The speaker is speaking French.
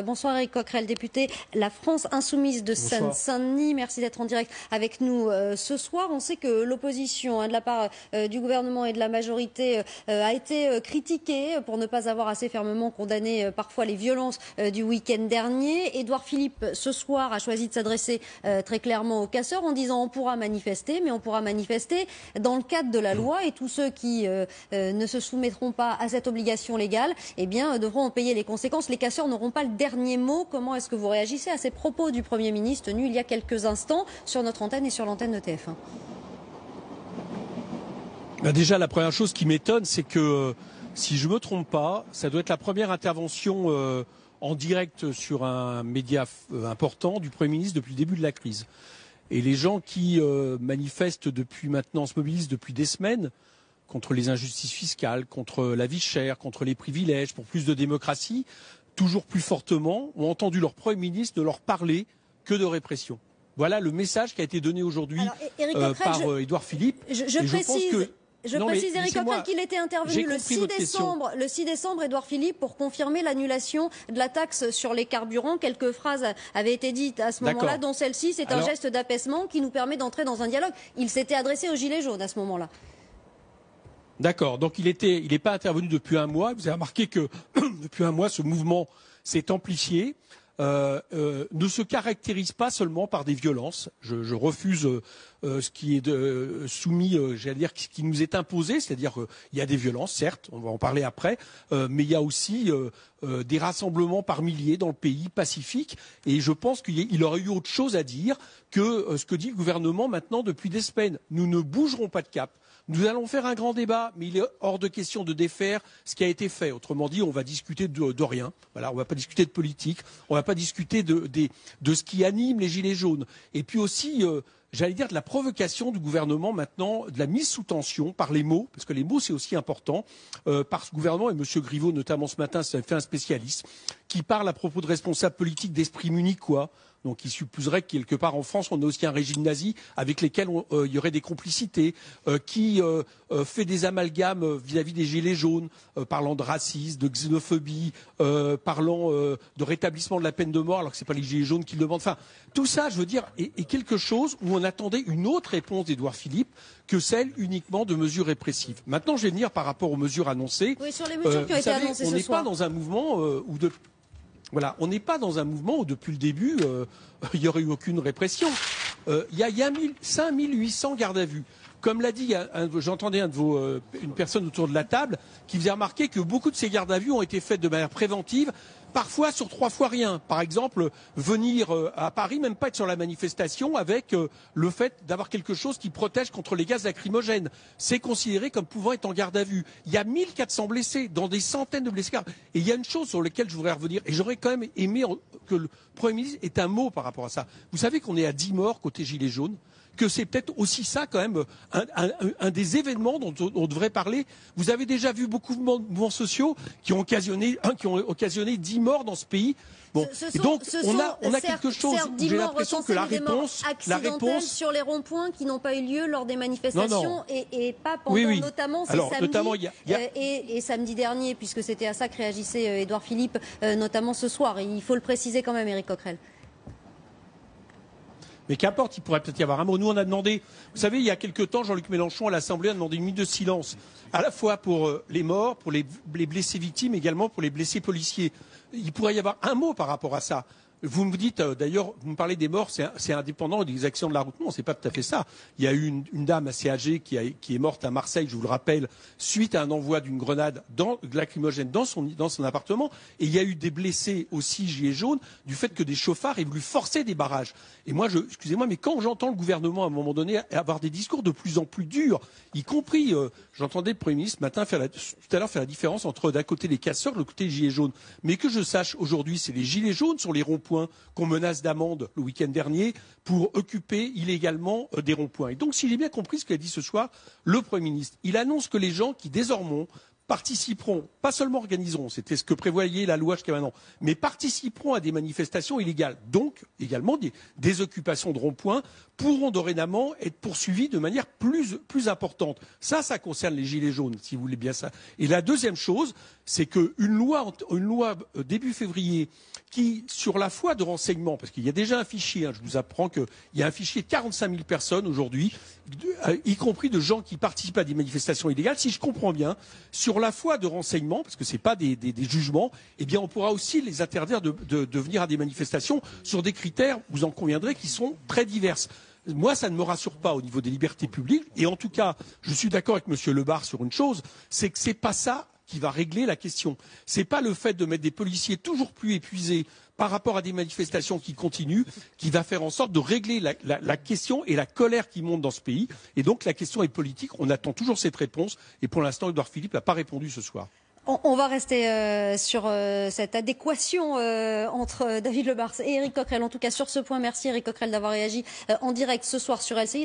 Bonsoir Éric Coquerel, député La France Insoumise de Seine-Saint-Denis. Merci d'être en direct avec nous ce soir. On sait que l'opposition de la part du gouvernement et de la majorité a été critiquée pour ne pas avoir assez fermement condamné parfois les violences du week-end dernier. Édouard Philippe, ce soir, a choisi de s'adresser très clairement aux casseurs en disant on pourra manifester, mais on pourra manifester dans le cadre de la loi et tous ceux qui ne se soumettront pas à cette obligation légale devront en payer les conséquences. Les casseurs n'auront pas le dernier mot. Comment est-ce que vous réagissez à ces propos du Premier ministre tenus il y a quelques instants sur notre antenne et sur l'antenne de TF1? Déjà, la première chose qui m'étonne, c'est que, si je ne me trompe pas, ça doit être la première intervention en direct sur un média important du Premier ministre depuis le début de la crise. Et les gens qui manifestent depuis maintenant, se mobilisent depuis des semaines contre les injustices fiscales, contre la vie chère, contre les privilèges, pour plus de démocratie, toujours plus fortement, ont entendu leur Premier ministre ne leur parler que de répression. Voilà le message qui a été donné aujourd'hui par Édouard Philippe. Je précise, Éric Coquerel, qu'il était intervenu le 6 décembre, Édouard Philippe, pour confirmer l'annulation de la taxe sur les carburants. Quelques phrases avaient été dites à ce moment-là, dont celle-ci, c'est un geste d'apaisement qui nous permet d'entrer dans un dialogue. Il s'était adressé aux Gilets jaunes à ce moment-là. D'accord, donc il n'est pas intervenu depuis un mois. Vous avez remarqué que depuis un mois, ce mouvement s'est amplifié, ne se caractérise pas seulement par des violences. Je refuse ce qui est soumis, j'allais dire, ce qui nous est imposé, c'est-à-dire qu'il y a des violences, certes, on va en parler après, mais il y a aussi des rassemblements par milliers dans le pays pacifique. Et je pense qu'il aurait eu autre chose à dire que ce que dit le gouvernement maintenant depuis des semaines. Nous ne bougerons pas de cap. Nous allons faire un grand débat, mais il est hors de question de défaire ce qui a été fait. Autrement dit, on va discuter de rien. Voilà, on ne va pas discuter de politique, on ne va pas discuter de ce qui anime les Gilets jaunes. Et puis aussi, j'allais dire, de la provocation du gouvernement maintenant, de la mise sous tension par les mots, parce que les mots c'est aussi important, par ce gouvernement, et M. Griveaux notamment ce matin, ça fait un spécialiste, qui parle à propos de responsables politiques d'esprit munichois. Donc il supposerait que quelque part en France, on a aussi un régime nazi avec lesquels il y aurait des complicités, qui fait des amalgames vis-à-vis des Gilets jaunes, parlant de racisme, de xénophobie, parlant de rétablissement de la peine de mort, alors que ce n'est pas les Gilets jaunes qui le demandent. Enfin, tout ça, je veux dire, est quelque chose où on attendait une autre réponse d'Édouard Philippe que celle uniquement de mesures répressives. Maintenant, je vais venir par rapport aux mesures annoncées. Oui, sur les mesures qui ont été annoncées ce soir. On n'est pas dans un mouvement Voilà, on n'est pas dans un mouvement où depuis le début, il n'y aurait eu aucune répression. Il y a 5800 gardes à vue. Comme l'a dit, j'entendais une personne autour de la table qui faisait remarquer que beaucoup de ces gardes à vue ont été faites de manière préventive, parfois sur 3 fois rien. Par exemple, venir à Paris, même pas être sur la manifestation, avec le fait d'avoir quelque chose qui protège contre les gaz lacrymogènes. C'est considéré comme pouvant être en garde à vue. Il y a 1400 blessés, dans des centaines de blessés. Et il y a une chose sur laquelle je voudrais revenir, et j'aurais quand même aimé que le Premier ministre ait un mot par rapport à ça. Vous savez qu'on est à 10 morts côté Gilets jaunes, que c'est peut-être aussi ça quand même un des événements dont on devrait parler. Vous avez déjà vu beaucoup de mouvements sociaux qui ont occasionné 10 morts dans ce pays. Bon, donc on a quelque chose où j'ai l'impression que la réponse sur les ronds-points qui n'ont pas eu lieu lors des manifestations et pas pendant notamment ces samedis et samedi dernier, puisque c'était à ça que réagissait Édouard Philippe, notamment ce soir. Et il faut le préciser quand même, Éric Coquerel. Mais qu'importe, il pourrait peut-être y avoir un mot. Nous, on a demandé, vous savez, il y a quelque temps, Jean-Luc Mélenchon à l'Assemblée a demandé une minute de silence, à la fois pour les morts, pour les blessés victimes, également pour les blessés policiers. Il pourrait y avoir un mot par rapport à ça. Vous me dites, d'ailleurs, vous me parlez des morts, c'est indépendant des accidents de la route. Non, c'est pas tout à fait ça. Il y a eu une dame assez âgée qui est morte à Marseille, je vous le rappelle, suite à un envoi d'une grenade lacrymogène dans son appartement. Et il y a eu des blessés aussi gilets jaunes du fait que des chauffards aient voulu forcer des barrages. Et moi, excusez-moi, mais quand j'entends le gouvernement à un moment donné avoir des discours de plus en plus durs, y compris, j'entendais le Premier ministre ce matin tout à l'heure faire la différence entre d'un côté les casseurs, de l'autre côté les gilets jaunes. Mais que je sache, aujourd'hui, c'est les gilets jaunes sur les ronds-points qu'on menace d'amende le week-end dernier pour occuper illégalement des ronds-points. Et donc, si j'ai bien compris ce qu'a dit ce soir le Premier ministre, il annonce que les gens qui désormais participeront, pas seulement organiseront, c'était ce que prévoyait la loi jusqu'à maintenant, mais participeront à des manifestations illégales, donc également des occupations de ronds-points, pourront dorénavant être poursuivis de manière plus importante. Ça concerne les gilets jaunes, si vous voulez bien ça. Et la deuxième chose, c'est qu'une loi début février qui, sur la foi de renseignement, parce qu'il y a déjà un fichier, je vous apprends qu'il y a un fichier de 45 000 personnes aujourd'hui, y compris de gens qui participent à des manifestations illégales. Si je comprends bien, sur la foi de renseignement, parce que ce n'est pas des jugements, eh bien on pourra aussi les interdire de venir à des manifestations sur des critères, vous en conviendrez, qui sont très divers. Moi, ça ne me rassure pas au niveau des libertés publiques. Et en tout cas, je suis d'accord avec M. Lebar sur une chose, c'est que c'est pas ça qui va régler la question. C'est pas le fait de mettre des policiers toujours plus épuisés par rapport à des manifestations qui continuent qui va faire en sorte de régler la question et la colère qui monte dans ce pays. Et donc la question est politique. On attend toujours cette réponse. Et pour l'instant, Édouard Philippe n'a pas répondu ce soir. On va rester sur cette adéquation entre David Lebars et Éric Coquerel. En tout cas, sur ce point, merci Éric Coquerel d'avoir réagi en direct ce soir sur LCI.